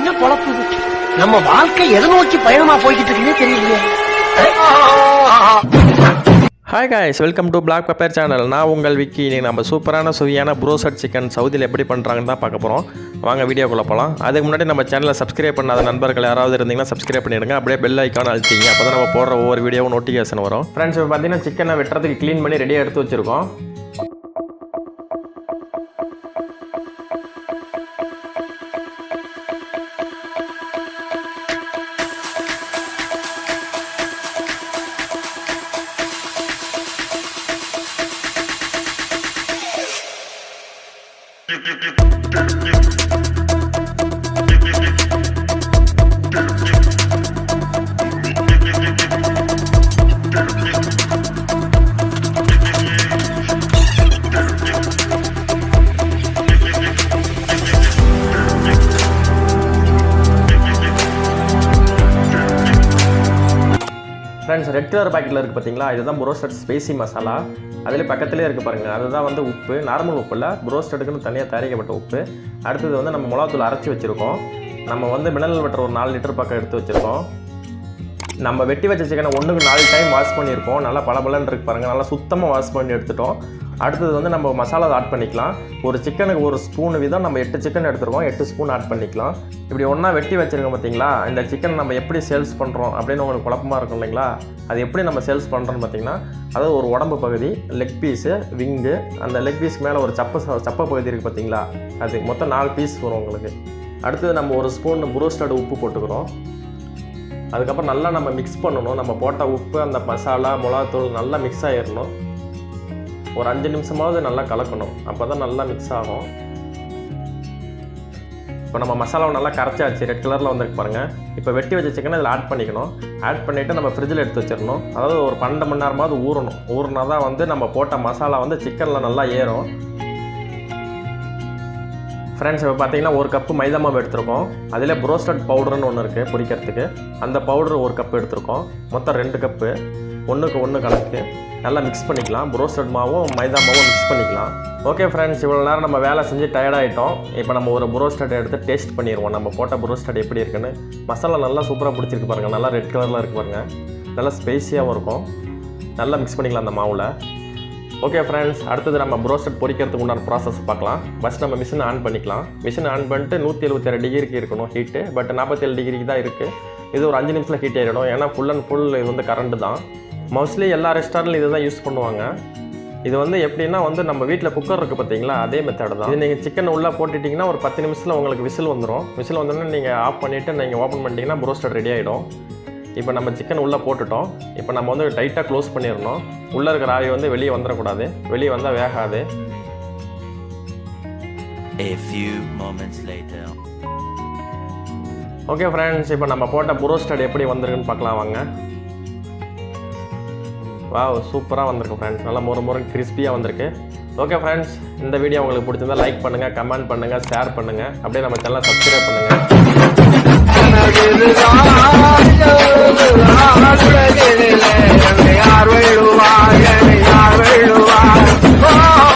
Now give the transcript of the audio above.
என்ன பொழப்பு நம்ம வாழ்க்கை எதை நோக்கி பயணமா போய்கிட்டு இருக்குன்னே தெரியலையே. Hi guys, welcome to black pepper channel. நான் உங்கள் விக்கி. நம்ம சூப்பரான சுவையான ப்ரோஸ்டட் சிக்கன் சவுதியில் எப்படி பண்ணுறாங்கன்னு தான் பார்க்க போகிறோம். வாங்க வீடியோக்குள்ளே போகலாம். அதுக்கு முன்னாடி நம்ம சேனலை சப்ஸ்கிரைப் பண்ணாத நண்பர்கள் யாராவது இருந்தீங்கன்னா சப்ஸ்கிரைப் பண்ணிடுங்க. அப்படியே பெல் ஐக்கான் அழுத்திங்க. அப்போ தான் நம்ம போடுற ஒவ்வொரு வீடியோவும் நோட்டிஃபிகேஷன் வரும். ஃப்ரெண்ட்ஸ், இப்போ பார்த்தீங்கன்னா சிக்கனை வெட்டுறதுக்கு க்ளீன் பண்ணி ரெடியாக எடுத்து வச்சுருக்கோம். ஃப்ரெண்ட்ஸ், ரெட் கலர் பாக்கெட்டில் இருக்குது பார்த்தீங்களா, இதுதான் ப்ரோஸ்டட் ஸ்பைசி மசாலா. அதில் பக்கத்துலேயே இருக்குது பாருங்கள், அதுதான் வந்து உப்பு. நார்மல் உப்பு இல்லை, ப்ரோஸ்டடுக்குன்னு தனியாக தயாரிக்கப்பட்ட உப்பு. அடுத்தது வந்து நம்ம மிளகாத்தூள் அரைச்சி வச்சுருக்கோம். நம்ம வந்து மினரல் வாட்டர் ஒரு 4 லிட்டர் பக்கம் எடுத்து வச்சுருக்கோம். நம்ம வெட்டி வச்ச சிக்கனை 1க்கு 4 டைம் வாஷ் பண்ணியிருக்கோம். நல்லா பளபளன்னு இருக்கு பாருங்கள், நல்லா சுத்தமாக வாஷ் பண்ணி எடுத்துட்டோம். அடுத்தது வந்து நம்ம மசாலா ஆட் பண்ணிக்கலாம். ஒரு சிக்கனுக்கு 1 ஸ்பூன் வீதம் நம்ம 8 சிக்கன் எடுத்துருக்கோம், 8 ஸ்பூன் ஆட் பண்ணிக்கலாம். இப்படி ஒன்றா வெட்டி வச்சுருக்கோம் பார்த்தீங்களா. இந்த சிக்கன் நம்ம எப்படி சேல்ஸ் பண்ணுறோம் அப்படின்னு உங்களுக்கு குழப்பமாக இருக்கும் இல்லைங்களா. அது எப்படி நம்ம சேல்ஸ் பண்ணுறோன்னு பார்த்தீங்கன்னா, அதாவது ஒரு உடம்பு பகுதி, லெக் பீஸு, விங்கு, அந்த லெக் பீஸ்க்கு மேலே ஒரு சப்பை பகுதி இருக்குது பார்த்தீங்களா, அது மொத்தம் 4 பீஸ் வரும் உங்களுக்கு. அடுத்தது நம்ம 1 ஸ்பூன் ப்ரோஸ்டட் உப்பு போட்டுக்கிறோம். அதுக்கப்புறம் நல்லா நம்ம மிக்ஸ் பண்ணணும். நம்ம போட்ட உப்பு, அந்த மசாலா, மிளகாத்தூள் நல்லா மிக்ஸ் ஆகிடணும். ஒரு 5 நிமிஷமாவது நல்லா கலக்கணும், அப்போ தான் நல்லா மிக்ஸ் ஆகும். இப்போ நம்ம மசாலாவை நல்லா கரைச்சாச்சு, ரெட் கலரில் வந்துருக்கு பாருங்கள். இப்போ வெட்டி வச்ச சிக்கனை இதில் ஆட் பண்ணிக்கணும். ஆட் பண்ணிவிட்டு நம்ம ஃப்ரிட்ஜில் எடுத்து வச்சிடணும். அதாவது ஒரு 12 மணி நேரமாவது ஊறணும். ஊறினா தான் வந்து நம்ம போட்ட மசாலா வந்து சிக்கனில் நல்லா ஏறும். ஃப்ரெண்ட்ஸ், இப்போ பார்த்தீங்கன்னா 1 கப்பு மைதா மாவு எடுத்துருக்கோம். அதில் ப்ரோஸ்டட் பவுடர்னு ஒன்று இருக்குது பொரிக்கிறதுக்கு, அந்த பவுடர் 1 கப்பு எடுத்துருக்கோம். மொத்தம் 2 கப்பு, 1க்கு 1 கணக்கு. நல்லா மிக்ஸ் பண்ணிக்கலாம். ப்ரோஸ்டட் மாவும் மைதா மாவும் மிக்ஸ் பண்ணிக்கலாம். ஓகே ஃப்ரெண்ட்ஸ், இவ்வளோ நேரம் நம்ம வேலை செஞ்சு டயர்டாகிட்டோம். இப்போ நம்ம ஒரு ப்ரோஸ்டட் எடுத்து டேஸ்ட் பண்ணிடுவோம். நம்ம போட்ட ப்ரோஸ்டட் எப்படி இருக்குன்னு. மசாலா நல்லா சூப்பராக பிடிச்சிருக்கு பாருங்கள், நல்லா ரெட் கலரில் இருக்குது பாருங்கள், நல்லா ஸ்பைஸியாகவும் இருக்கும். நல்லா மிக்ஸ் பண்ணிக்கலாம் அந்த மாவில். ஓகே ஃப்ரெண்ட்ஸ், அடுத்தது நம்ம ப்ரோஸ்டட் பொரிக்கிறதுக்கு உண்டான ப்ராசஸ் பார்க்கலாம். ஃபஸ்ட் நம்ம மிஷினை ஆன் பண்ணிக்கலாம். மிஷினை ஆன் பண்ணிட்டு 176 டிகிரிக்கு இருக்கணும் ஹீட்டு. பட் 47 டிகிரிக்கு தான் இருக்குது. இது ஒரு 5 நிமிஷத்தில் ஹீட் ஆகிடும். ஏன்னா ஃபுல் அண்ட் ஃபுல் இது வந்து கரண்ட்டு தான். மோஸ்ட்லி எல்லா ரெஸ்டாரண்ட்லையும் இது தான் யூஸ் பண்ணுவாங்க. இது வந்து எப்படின்னா வந்து நம்ம வீட்டில் குக்கர் இருக்குது பார்த்தீங்களா, அதே மெத்தட் தான். இது நீங்கள் சிக்கன் உள்ளே போட்டுட்டிங்கன்னா ஒரு 10 நிமிஷத்தில் உங்களுக்கு விசில் வந்துடும். விசில் வந்தோடனே நீங்கள் ஆஃப் பண்ணிவிட்டு நீங்கள் ஓப்பன் பண்ணிட்டீங்கன்னா ப்ரோஸ்டட் ரெடி ஆகிடும். இப்போ நம்ம சிக்கன் உள்ளே போட்டுட்டோம். இப்போ நம்ம வந்து டைட்டாக க்ளோஸ் பண்ணிடணும். உள்ளே இருக்கிற ஆவி வந்து வெளியே வந்துடக்கூடாது. வெளியே வந்தால் வேகாது. ஓகே ஃப்ரெண்ட்ஸ், இப்போ நம்ம போட்ட ப்ரோஸ்டட் எப்படி வந்திருக்குன்னு பார்க்கலாம் வாங்க. வாவ், சூப்பராக வந்திருக்கு ஃப்ரெண்ட்ஸ், நல்லா மொறு கிறிஸ்பியாக வந்திருக்கு. ஓகே ஃப்ரெண்ட்ஸ், இந்த வீடியோ உங்களுக்கு பிடிச்சிருந்தா லைக் பண்ணுங்கள், கமெண்ட் பண்ணுங்கள், ஷேர் பண்ணுங்கள். அப்படியே நம்ம சேனலை சப்ஸ்கிரைப் பண்ணுங்கள்.